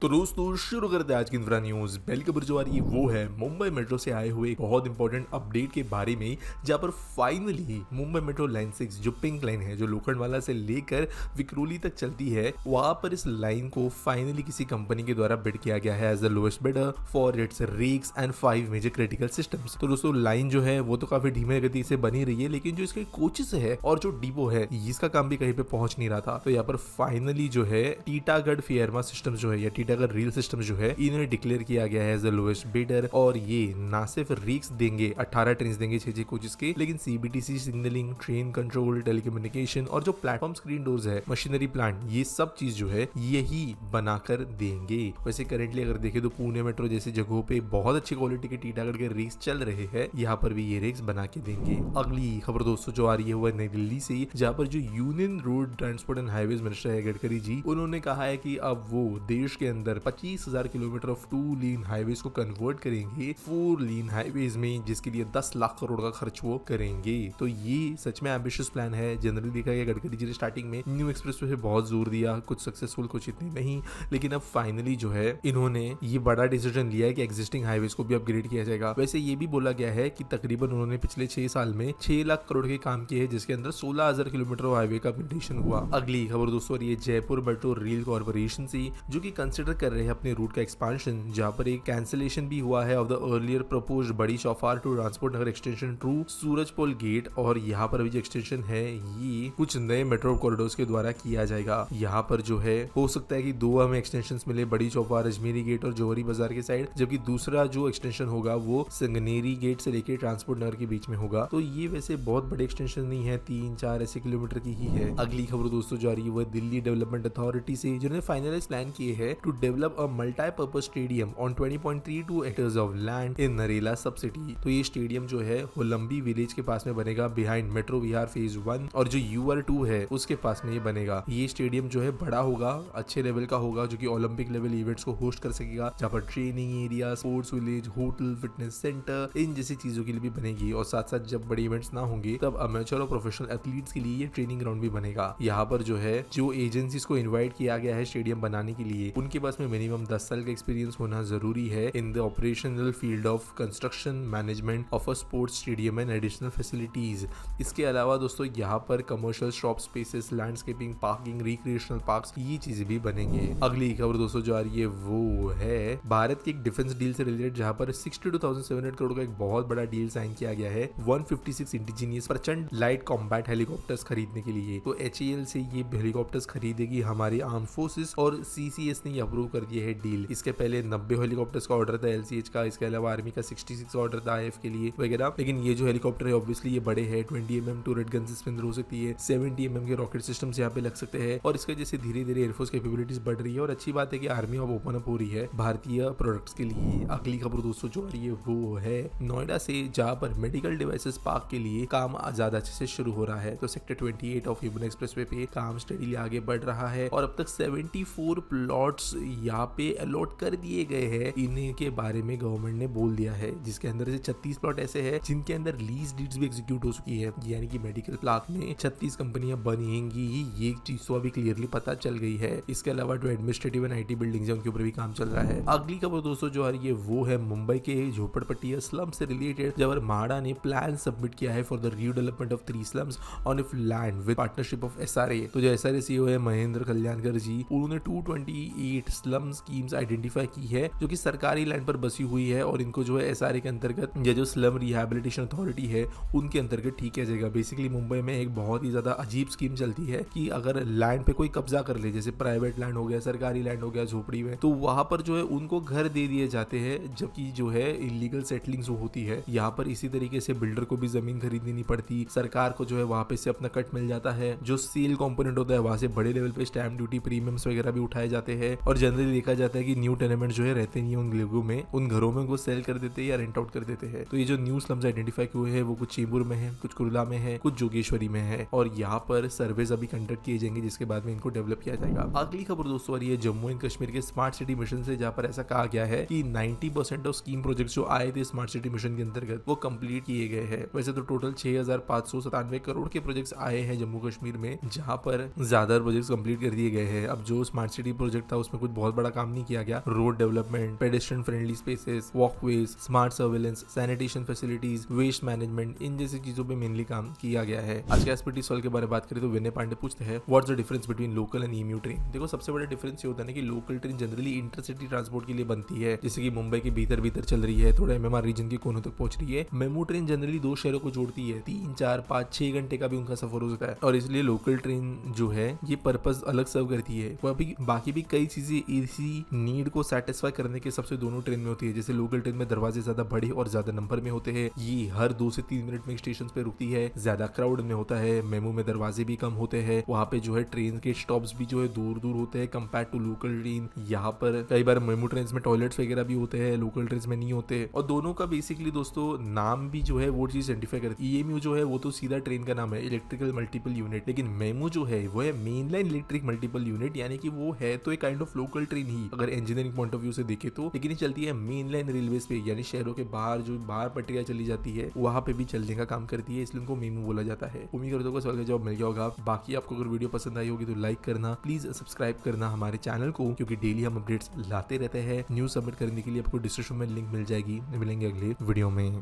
तो दोस्तों शुरू करते हैं आज की इंफ्रा न्यूज। पहली खबर जो आ रही है वो है मुंबई मेट्रो से आए हुए एक बहुत इंपॉर्टेंट अपडेट के बारे में, जहां पर फाइनली मुंबई मेट्रो लाइन 6 जो पिंक लाइन है, जो लोखंडवाला से लेकर विक्रोली तक चलती है, वहां पर इस लाइन को फाइनली किसी कंपनी के द्वारा बिड किया गया है as the lowest bidder for its rakes and 5 major critical systems. तो दोस्तों लाइन जो है वो तो काफी धीमे गति से बनी रही है, लेकिन जो इसके कोचेस है और जो डिपो है इसका काम भी कहीं पे पहुंच नहीं रहा था। तो यहाँ पर फाइनली जो है टीटागढ़ फियरमा सिस्टम जो है या टीटागढ़ रेल सिस्टम जो है इन्हें डिक्लेयर किया गया है एज द लोएस्ट बिडर। और ये ना सिर्फ रिक्स देंगे, 18 ट्रेन देंगे 6 कोचेस के, लेकिन सीबीटीसी सिग्नलिंग, ट्रेन कंट्रोल, टेलीकम्युनिकेशन और जो प्लेटफॉर्म स्क्रीन डोर्स है, मशीनरी प्लांट, ये सब चीज जो है यही बनाकर देंगे। वैसे करेंटली अगर देखें तो पुणे मेट्रो जैसी जगहों पे बहुत अच्छी क्वालिटी के टीटागढ़ के रिक्स चल रहे हैं, यहाँ पर भी ये रिक्स बना के देंगे। अगली खबर दोस्तों जो आ रही है वो नई दिल्ली से, जहाँ पर जो union road transport and highways minister है गडकरी जी, उन्होंने कहा है कि अब वो देश के अंदर 25,000 किलोमीटर ऑफ 2 लेन हाईवेज को कन्वर्ट करेंगे 4 लेन हाईवेज में, जिसके लिए 10 लाख करोड़ का खर्च वो करेंगे। तो ये सच में एम्बिशियस प्लान है। जनरली देखा गया गडकरी जी ने स्टार्टिंग में न्यू एक्सप्रेसवे पे बहुत जोर दिया, कुछ सक्सेसफुल कुछ इतने नहीं, लेकिन अब फाइनली जो है इन्होंने ये बड़ा डिसीजन लिया है कि एग्जिस्टिंग हाईवेज को भी अपग्रेड किया जाएगा। वैसे ये भी बोला गया है कि तकरीबन उन्होंने पिछले 6 साल में 6 लाख करोड़ के काम किए हैं, जिसके अंदर 16,000 किलोमीटर हाईवे का अपग्रेडेशन हुआ। अगली खबर दोस्तों ये जयपुर मेट्रो रेल कॉर्पोरेशन से, जो कि कंसिडर कर रहे हैं अपने रूट का एक्सपांशन, जहां पर एक कैंसिलेशन भी हुआ है of the earlier proposed Badi Chaupar to transport Nagar extension to Surajpol gate. और यहाँ पर भी जो एक्सटेंशन है ये कुछ नए मेट्रो कॉरिडोर्स के द्वारा किया जाएगा। यहाँ पर जो है हो सकता है कि 2 हमें एक्सटेंशन मिले, बड़ी चौफार, अजमेरी गेट और जोहरी बाजार के साइड, जबकि दूसरा जो एक्सटेंशन होगा वो संगनेरी गेट से लेकर ट्रांसपोर्ट नगर के बीच में होगा। तो ये वैसे बहुत बड़े एक्सटेंशन नहीं है, 3-4 ऐसे किलोमीटर की ही है। अगली खबर दोस्तों जो आ रही है वो दिल्ली डेवलपमेंट अथॉरिटी से, जिन्होंने फाइनलाइज प्लान किए हैं to develop a multipurpose stadium on 20.32 actors of land in Narela sub city. तो ये स्टेडियम जो है होलंबी विलेज के पास में बनेगा, बिहाइंड मेट्रो विहार फेज 1, और जो UR2 है उसके पास में ये बनेगा। ये स्टेडियम जो है बड़ा होगा, अच्छे लेवल का होगा, जो कि ओलंपिक लेवल इवेंट्स को होस्ट कर सकेगा, जहाँ पर training area, sports village, hotel, fitness centre, इन जैसी चीजों के लिए भी बनेगी। और साथ साथ जब बड़े इवेंट्स ना होंगे तब अमेचर और प्रोफेशनल एथलीट्स के लिए ये ट्रेनिंग ग्राउंड भी बनेगा। यहाँ पर जो है जो एजेंसीज को इन्वाइट किया गया है स्टेडियम बनाने के लिए, उनके पास में मिनिमम 10 साल का एक्सपीरियंस होना जरूरी है in the operational field of construction, management of a sports stadium and additional facilities. इसके अलावा दोस्तों यहाँ पर commercial shop spaces, landscaping, parking, recreational parks, ये चीजें भी बनेंगे। अगली खबर दोस्तों जो आ रही है वो है भारत की एक डिफेंस डील से रिलेटेड, जहाँ पर 62,700 करोड़ का एक बहुत बड़ा डील साइन किया गया है 156 इंडिजीनियस प्रचंड लाइट कॉम्बैट हेलीकॉप्टर्स खरीदने के लिए। तो HAL से ये हेलीकॉप्टर्स खरीदेगी हमारी आर्म फोर्सेस, और CCS ने अप्रूव कर दिया है डील। इसके पहले 90 हेलीकॉप्टर्स का ऑर्डर था LCH का, इसके अलावा आर्मी का 66 ऑर्डर था IF के लिए वगैरह। लेकिन ये जो हेलीकॉप्टर है ऑब्वियसली ये बड़े हैं, 20 mm टूरेट गन सस्पेंडर हो सकती है, 70 mm के रॉकेट सिस्टम्स यहाँ पे लग सकते हैं, और इसके जैसे धीरे धीरे एयरफोर्स कैपेबिलिटीज बढ़ रही है। और अच्छी बात है कि आर्मी अब ओपन अप हो रही है भारतीय प्रोडक्ट्स के लिए। अगली खबर दोस्तों जो आ रही है वो है नोएडा से, जहाँ पर मेडिकल डिवाइसेस पार्क के लिए काम ज्यादा अच्छे से शुरू हो रहा है। तो सेक्टर 28 ऑफ यमुना एक्सप्रेसवे पे काम स्टडीली आगे बढ़ रहा है, और अब तक 74 प्लॉट्स यहाँ पे अलॉट कर दिए गए हैं। इन्हीं के बारे में गवर्नमेंट ने बोल दिया है, जिसके अंदर से 36 प्लॉट ऐसे हैं जिनके अंदर लीज डीड्स भी एग्जीक्यूट हो चुकी है, यानी कि मेडिकल पार्क में 36 कंपनियां बनेंगी। ये चीज तो अभी क्लियरली पता चल गई है। इसके अलावा जो एडमिनिस्ट्रेटिव एंड IT बिल्डिंग्स है उनके ऊपर भी काम चल रहा है। अगली खबर दोस्तों जो आ रही है वो है मुंबई के झोपड़पट्टी स्लम से रिलेटेड, जब म्हाडा ने प्लान सबमिट किया है for the redevelopment of 3 slums on if land with partnership of SRA। तो जो SRA CEO है महेंद्र कल्याणकर जी, उन्होंने 228 स्लम स्कीम्स आइडेंटिफाई की है जो कि सरकारी लैंड पर बसी हुई है, और इनको जो है SRA के अंतर्गत या जो स्लम रिहैबिलिटेशन अथॉरिटी है उनके अंतर्गत ठीक किया जाएगा। बेसिकली मुंबई में एक बहुत ही ज्यादा अजीब स्कीम चलती है कि अगर लैंड पे कोई कब्जा कर ले, जैसे प्राइवेट लैंड हो गया, सरकारी लैंड हो गया झोपड़ी में, तो वहां पर जो है उनको घर दे दिए जाते हैं, जबकि जो है इलीगल सेटलिंग्स होती है। यहाँ पर इसी तरीके से बिल्डर को भी जमीन खरीदनी नहीं पड़ती, सरकार को जो है वहां पे से अपना कट मिल जाता है। जो सेल कंपोनेंट होता है वहां से बड़े लेवल पे स्टैम्प ड्यूटी, प्रीमियम्स वगैरह भी उठाए जाते हैं। और जनरली देखा जाता है कि न्यू टेनेमेंट जो है रहते नहीं उन लोगों में, उन घरों में वो सेल कर देते हैं या रेंट आउट कर देते हैं। तो ये जो न्यू स्लम्स आइडेंटिफाई हुए हैं वो कुछ चेंबूर में है, कुछ कुर्ला में है, कुछ जोगेश्वरी में है, और यहाँ पर सर्वेज अभी कंडक्ट किए जाएंगे, जिसके बाद में इनको डेवलप किया जाएगा। अगली खबर दोस्तों आ रही है जम्मू एंड कश्मीर के स्मार्ट सिटी मिशन से, जहाँ पर ऐसा कहा गया है कि 90% ऑफ स्कीम प्रोजेक्ट जो आए थे स्मार्ट सिटी मिशन के अंतर्गत वो कंप्लीट किए गए हैं। वैसे तो टोटल 6,597 करोड़ के प्रोजेक्ट्स आए हैं जम्मू कश्मीर में, जहाँ पर ज्यादा प्रोजेक्ट्स कंप्लीट कर दिए गए हैं। अब जो स्मार्ट सिटी प्रोजेक्ट था उसमें कुछ कुछ बहुत बड़ा काम नहीं किया गया। Road development, pedestrian friendly spaces, walkways, smart surveillance, sanitation facilities, waste management, इन जैसी चीजों पे मेनली काम किया गया है। आज के एसपीटी सॉल्व के बारे में बात करें तो विनय पांडे पूछते हैं what's the difference between local and EMU train. देखो सबसे बड़ा डिफरेंस ये होता है ना कि local train generally intercity transport के लिए बनती है, जैसे कि मुंबई के भीतर चल रही है, थोड़ा एमएमआर रीजन के कोनों तक पहुंच रही है। मेमू ट्रेन जनरली दो शहरों को जोड़ती है, 3, 4, 5, 6 घंटे का भी उनका सफर हो सकता है, और इसलिए लोकल ट्रेन जो है ये पर्पस अलग सर्व करती है। वो अभी बाकी भी कई चीजें इसी नीड को सेटिस्फाई करने के सबसे दोनों ट्रेन में होती है। जैसे लोकल ट्रेन में दरवाजे ज्यादा बड़े और ज्यादा नंबर में होते हैं, ये हर 2 से 3 मिनट में स्टेशन पे रुकती है, ज्यादा क्राउड में होता है। मेमू में दरवाजे भी कम होते हैं, वहाँ पे जो है ट्रेन के स्टॉप्स भी जो है दूर दूर होते हैं कंपेयर टू लोकल ट्रेन। यहाँ पर कई बार मेमू ट्रेन में टॉयलेट्स वगैरह भी होते हैं, लोकल ट्रेन में नहीं होते। और दोनों का बेसिकली दोस्तों नाम भी जो है वो चीज आइडेंटिफाई करती है। ईएमयू जो है वो तो सीधा ट्रेन का नाम है, इलेक्ट्रिकल मल्टीपल यूनिट, लेकिन मेमू जो है वो है main line electric multiple unit, यानी कि वो है तो एक काइंड ऑफ लोकल ट्रेन ही अगर इंजीनियरिंग पॉइंट ऑफ व्यू से देखे तो, लेकिन ये चलती है मेन लाइन रेलवे पे, यानी शहरों के बाहर जो बाहर पटरियां चली जाती है वहां पे भी चलने का काम करती है, इसलिए उनको मेमू बोला जाता है। उम्मीद करता हूं सवाल का जवाब मिल गया होगा। बाकी आपको अगर वीडियो पसंद आई होगी तो लाइक करना, प्लीज सब्सक्राइब करना हमारे चैनल को, क्योंकि डेली हम अपडेट्स लाते रहते हैं। न्यूज सबमिट करने के लिए आपको डिस्क्रिप्शन में लिंक मिल जाएगी। मिलेंगे अगले वीडियो में।